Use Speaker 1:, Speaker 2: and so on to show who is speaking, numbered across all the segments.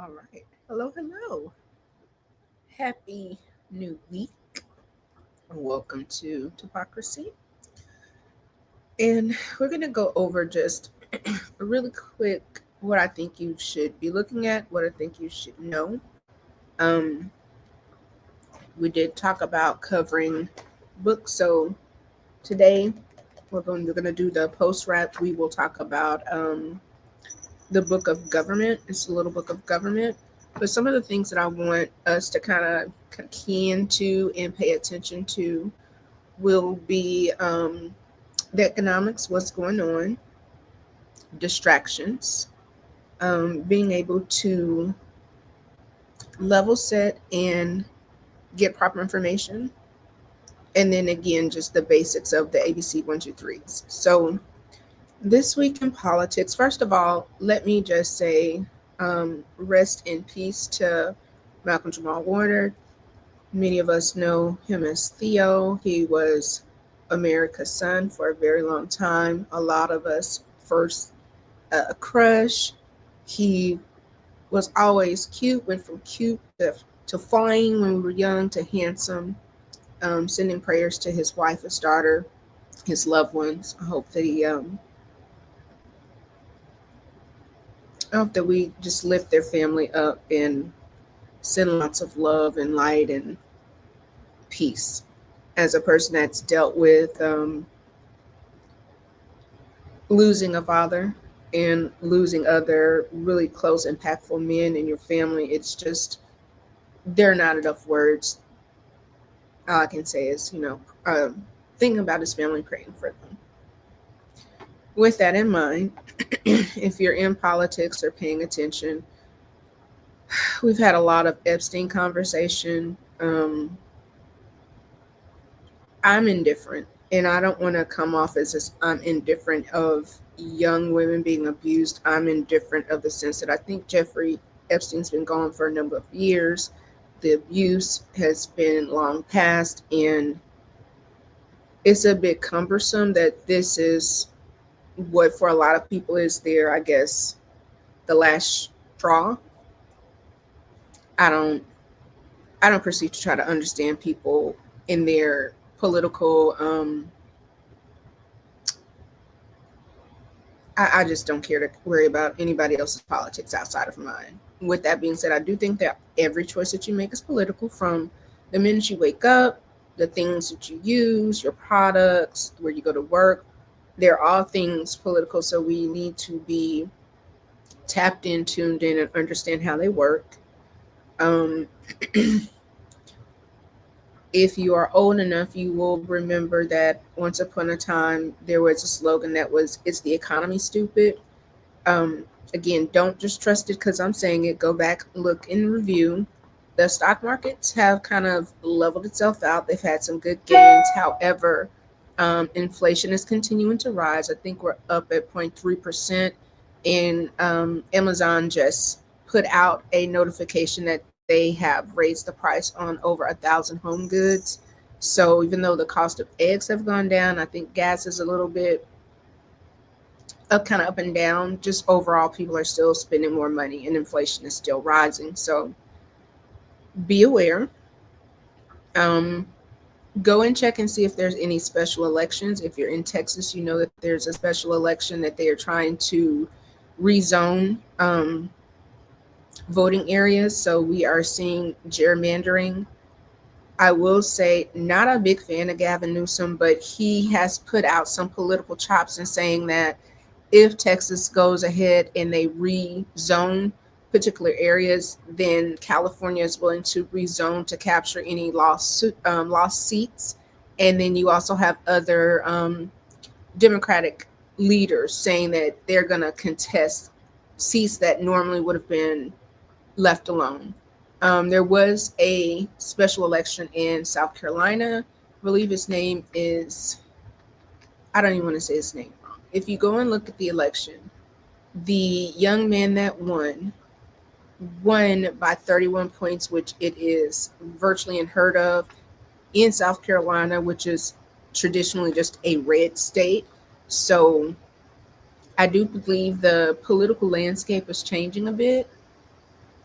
Speaker 1: All right. Hello, hello. Happy new week. Welcome to Topocracy. And we're going to go over just really quick what I think you should be looking at, what I think you should know. Um, we did talk about covering books. So today we're going to do the post wrap. We will talk about the book of government. It's a little book of government. But some of the things that I want us to kind of key into and pay attention to will be the economics, what's going on, distractions, being able to level set and get proper information. And then again, just the basics of the ABC 1, 2, 3s. So this week in politics, first of all, let me just say rest in peace to Malcolm Jamal Warner. Many of us know him as Theo. He was America's son for a very long time. A lot of us first a crush. He was always cute, went from cute to fine when we were young to handsome. Sending prayers to his wife, his daughter, his loved ones. I hope that we just lift their family up and send lots of love and light and peace. As a person that's dealt with losing a father and losing other really close, impactful men in your family, it's just, there are not enough words. All I can say is, thinking about his family, praying for them. With that in mind, if you're in politics or paying attention, we've had a lot of Epstein conversation. I'm indifferent, and I don't want to come off as this, I'm indifferent of young women being abused. I'm indifferent of the sense that I think Jeffrey Epstein's been gone for a number of years. The abuse has been long past, and it's a bit cumbersome that this is what for a lot of people is their, I guess, the last straw. I don't I don't proceed to try to understand people in their political I just don't care to worry about anybody else's politics outside of mine. With that being said, I do think that every choice that you make is political, from the minute you wake up, the things that you use, your products, where you go to work. They're all things political. So we need to be tapped in, tuned in, and understand how they work. Um, if you are old enough, you will remember that once upon a time there was a slogan that was, "It's the economy, stupid." Um, Again, don't just trust it because I'm saying it. Go back, look, and review. The stock markets have kind of leveled itself out. They've had some good gains. However, inflation is continuing to rise. I think we're up at 0.3%. And Amazon just put out a notification that they have raised the price on over 1,000 home goods. So even though the cost of eggs have gone down, I think gas is a little bit up, kind of up and down. Just overall, people are still spending more money, and inflation is still rising. So be aware. Um, Go and check and see if there's any special elections. If you're in Texas, you know that there's a special election that they are trying to rezone voting areas. So we are seeing gerrymandering. I will say, not a big fan of Gavin Newsom, but he has put out some political chops in saying that if Texas goes ahead and they rezone particular areas, then California is willing to rezone to capture any lost seats. And then you also have other Democratic leaders saying that they're going to contest seats that normally would have been left alone. There was a special election in South Carolina. I believe his name is, I don't even want to say his name wrong. If you go and look at the election, the young man that won by 31 points, which it is virtually unheard of in South Carolina, which is traditionally just a red state. So I do believe the political landscape is changing a bit.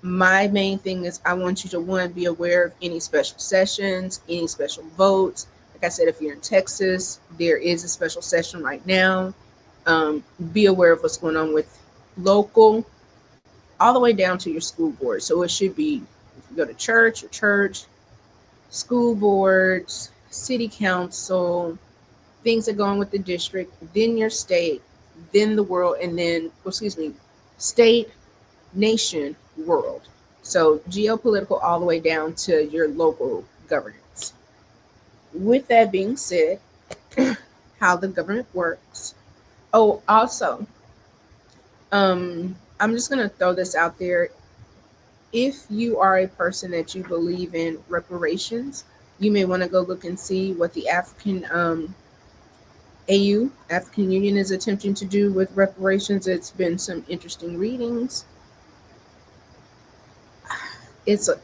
Speaker 1: My main thing is I want you to, one, be aware of any special sessions, any special votes. Like I said, if you're in Texas, there is a special session right now. Be aware of what's going on with local, all the way down to your school board. So it should be, if you go to church, your church, school boards, city council, things that go on with the district, then your state, then the world, and then, excuse me, state, nation, world. So geopolitical all the way down to your local governance. With that being said, how the government works. Oh, also, I'm just gonna throw this out there. If you are a person that you believe in reparations, you may want to go look and see what the African AU, African Union, is attempting to do with reparations. It's been some interesting readings. It's a,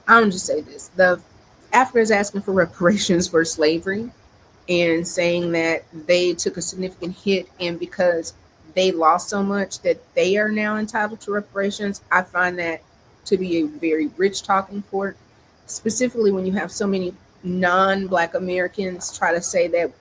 Speaker 1: I'm just say this: the Africa is asking for reparations for slavery and saying that they took a significant hit, and because they lost so much that they are now entitled to reparations. I find that to be a very rich talking point, specifically when you have so many non-Black Americans try to say that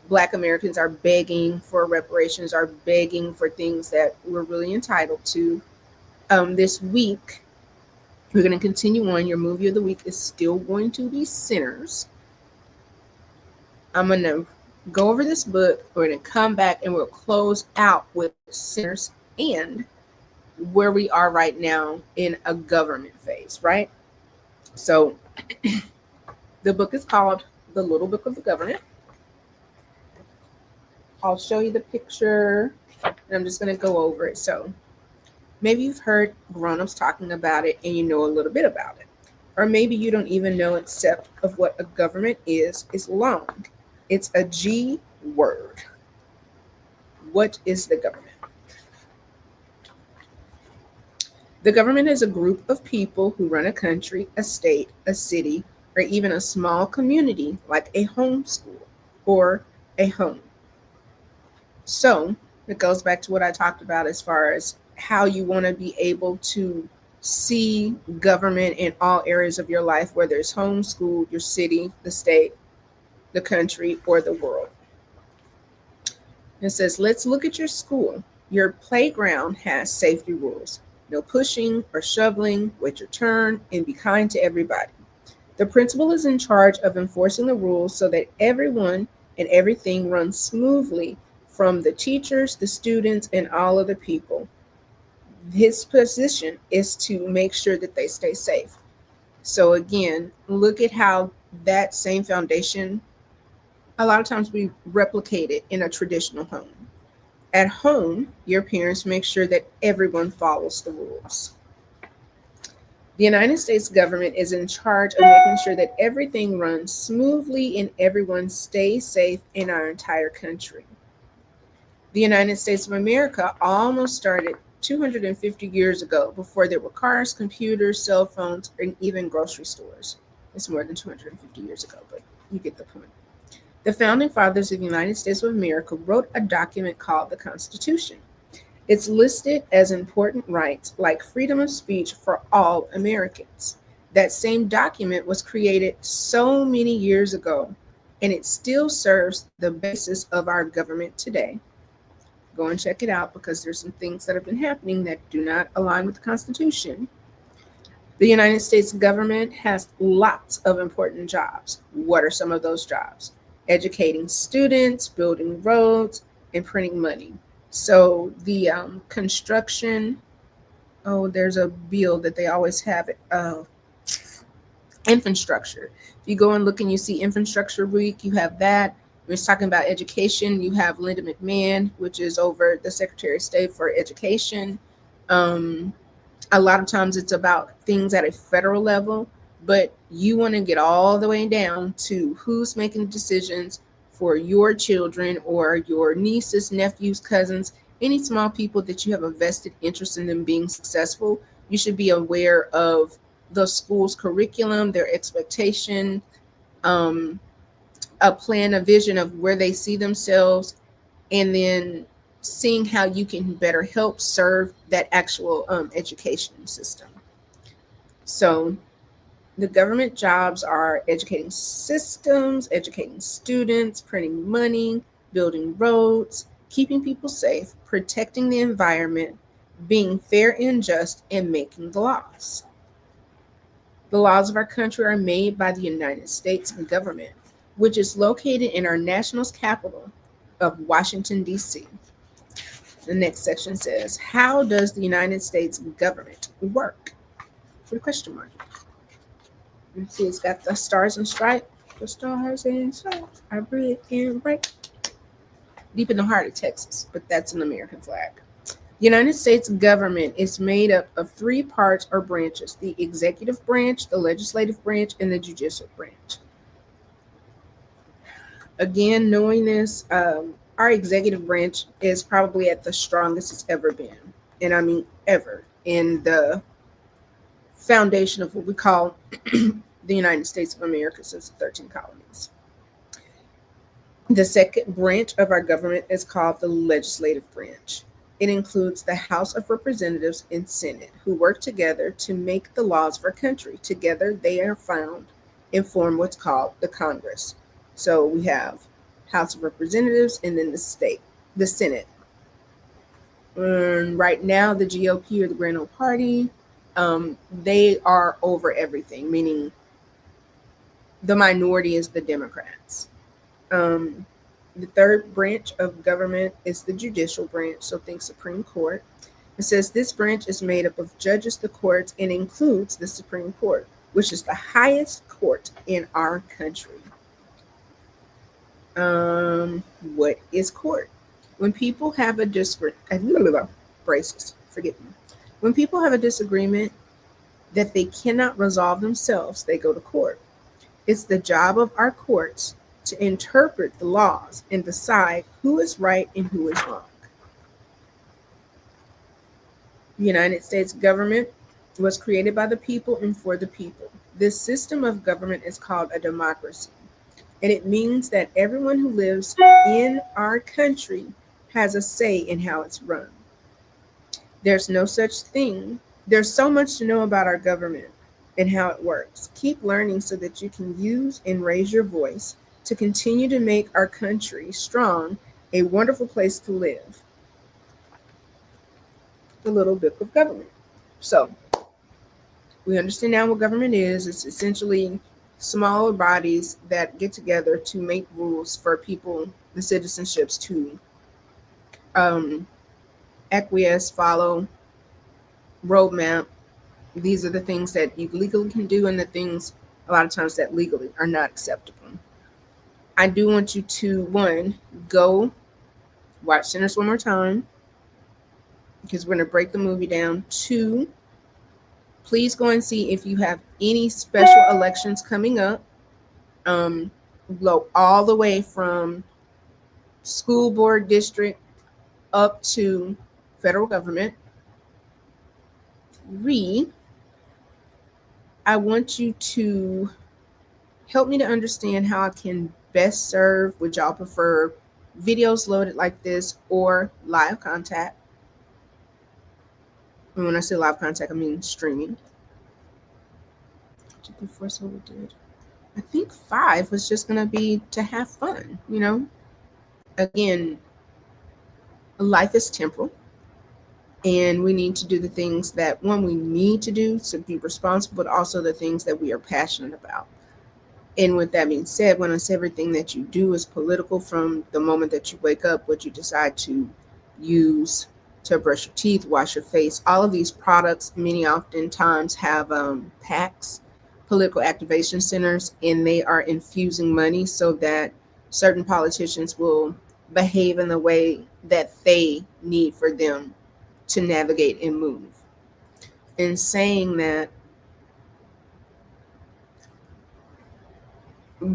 Speaker 1: Black Americans are begging for reparations, are begging for things that we're really entitled to. This week, we're going to continue on. Your movie of the week is still going to be Sinners. I'm going to go over this book. We're going to come back and we'll close out with Sinners and where we are right now in a government phase, right? So the book is called The Little Book of the Government. I'll show you the picture and I'm just going to go over it. So maybe you've heard grown-ups talking about it and you know a little bit about it. Or maybe you don't even know except of what a government is. It's long. It's a G word. What is the government? The government is a group of people who run a country, a state, a city, or even a small community like a homeschool or a home. So it goes back to what I talked about as far as how you want to be able to see government in all areas of your life, whether it's homeschool, your city, the state, the country, or the world. It says, let's look at your school. Your playground has safety rules. No pushing or shoveling, wait your turn, and be kind to everybody. The principal is in charge of enforcing the rules so that everyone and everything runs smoothly, from the teachers, the students, and all of the people. His position is to make sure that they stay safe. So again, look at how that same foundation, a lot of times we replicate it in a traditional home. At home, your parents make sure that everyone follows the rules. The United States government is in charge of making sure that everything runs smoothly and everyone stays safe in our entire country. The United States of America almost started 250 years ago, before there were cars, computers, cell phones, and even grocery stores. It's more than 250 years ago, but you get the point. The founding fathers of the United States of America wrote a document called the Constitution. It's listed as important rights like freedom of speech for all Americans. That same document was created so many years ago, and it still serves the basis of our government today. Go and check it out because there's some things that have been happening that do not align with the Constitution. The United States government has lots of important jobs. What are some of those jobs? Educating students, building roads, and printing money. So the construction, oh, there's a bill that they always have it, infrastructure. If you go and look and you see Infrastructure Week, you have that. We're talking about education. You have Linda McMahon, which is over the Secretary of State for Education. A lot of times it's about things at a federal level, but you want to get all the way down to who's making decisions for your children or your nieces, nephews, cousins, any small people that you have a vested interest in them being successful. You should be aware of the school's curriculum, their expectation, a plan, a vision of where they see themselves, and then seeing how you can better help serve that actual education system. So the government jobs are educating systems, educating students, printing money, building roads, keeping people safe, protecting the environment, being fair and just, and making the laws. The laws of our country are made by the United States government, which is located in our national capital of Washington, D.C. The next section says, how does the United States government work? With a question mark. You see, it's got the stars and stripes. The stars and stripes are red and bright. Deep in the heart of Texas, but that's an American flag. The United States government is made up of three parts or branches: the executive branch, the legislative branch, and the judicial branch. Again, knowing this, our executive branch is probably at the strongest it's ever been. And I mean ever, in the foundation of what we call the United States of America since the 13 colonies. The second branch of our government is called the legislative branch. It includes the House of Representatives and Senate, who work together to make the laws of our country. Together, they are found and form what's called the Congress. So we have House of Representatives and then the Senate. And right now, the GOP, or the Grand Old Party, they are over everything, meaning the minority is the Democrats. The third branch of government is the judicial branch, so think Supreme Court. It says this branch is made up of judges, the courts, and includes the Supreme Court, which is the highest court in our country. What is court? When people have a When people have a disagreement that they cannot resolve themselves, they go to court. It's the job of our courts to interpret the laws and decide who is right and who is wrong. The United States government was created by the people and for the people. This system of government is called a democracy, and it means that everyone who lives in our country has a say in how it's run. There's no such thing. There's so much to know about our government and how it works. Keep learning so that you can use and raise your voice to continue to make our country strong, a wonderful place to live. The little book of government. So we understand now what government is. It's essentially smaller bodies that get together to make rules for people, the citizenships, to acquiesce, follow, roadmap. These are the things that you legally can do and the things a lot of times that legally are not acceptable. I do want you to, one, go watch Sinners one more time, because we're going to break the movie down. Two, please go and see if you have any special elections coming up, all the way from school board district up to federal government. Three, I want you to help me to understand how I can best serve. Would y'all prefer videos loaded like this or live contact? And when I say live contact, I mean streaming. Before, so we did. I think 5 was just going to be to have fun, Again, life is temporal, and we need to do the things that, one, we need to do to be responsible, but also the things that we are passionate about. And with that being said, when I say everything that you do is political, from the moment that you wake up, what you decide to use to brush your teeth, wash your face, all of these products, many oftentimes have PACs, political activation centers, and they are infusing money so that certain politicians will behave in the way that they need for them to navigate and move. In saying that,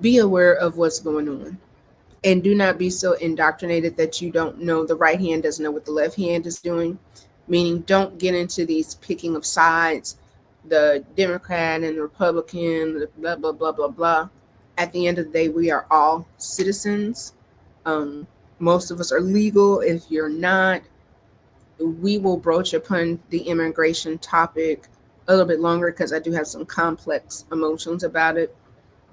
Speaker 1: be aware of what's going on, and do not be so indoctrinated that you don't know, the right hand doesn't know what the left hand is doing, meaning don't get into these picking of sides, the Democrat and the Republican, blah, blah, blah, blah, blah. At the end of the day, we are all citizens. Most of us are legal. If you're not, we will broach upon the immigration topic a little bit longer because I do have some complex emotions about it.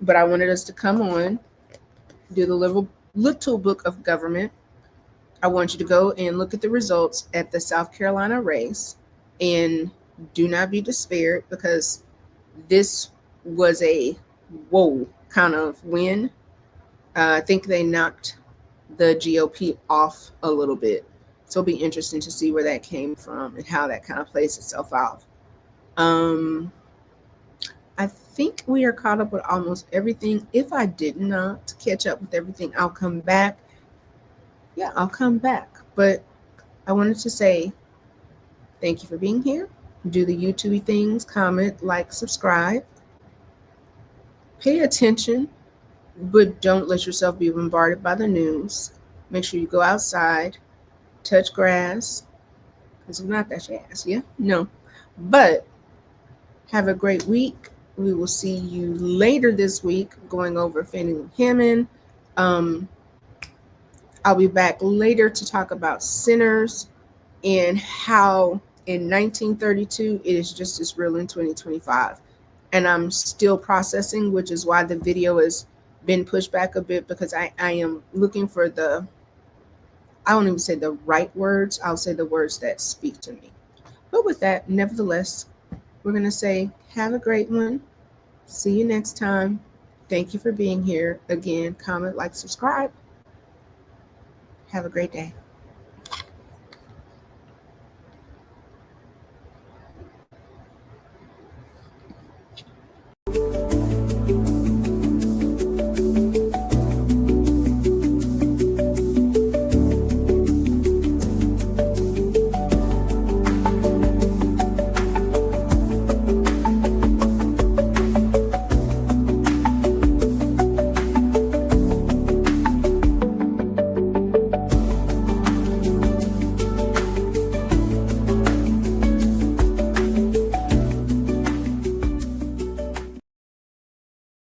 Speaker 1: But I wanted us to come on, do the little book of government. I want you to go and look at the results at the South Carolina race, and do not be despaired because this was a whoa kind of win. I think they knocked the GOP off a little bit. So it'll be interesting to see where that came from and how that kind of plays itself out. Um, I think we are caught up with almost everything. If I did not catch up with everything, I'll come back. Yeah, I'll come back. But I wanted to say thank you for being here. Do the YouTube things, comment, like, subscribe. Pay attention, but don't let yourself be bombarded by the news. Make sure you go outside, touch grass, because if not, that's your ass. Yeah? No. But have a great week. We will see you later this week going over Fannie Lou Hammond. I'll be back later to talk about sinners and how in 1932 it is just as real in 2025. And I'm still processing, which is why the video has been pushed back a bit because I am looking for I won't even say the right words, I'll say the words that speak to me. But with that, nevertheless, we're going to say have a great one. See you next time. Thank you for being here. Again, comment, like, subscribe. Have a great day.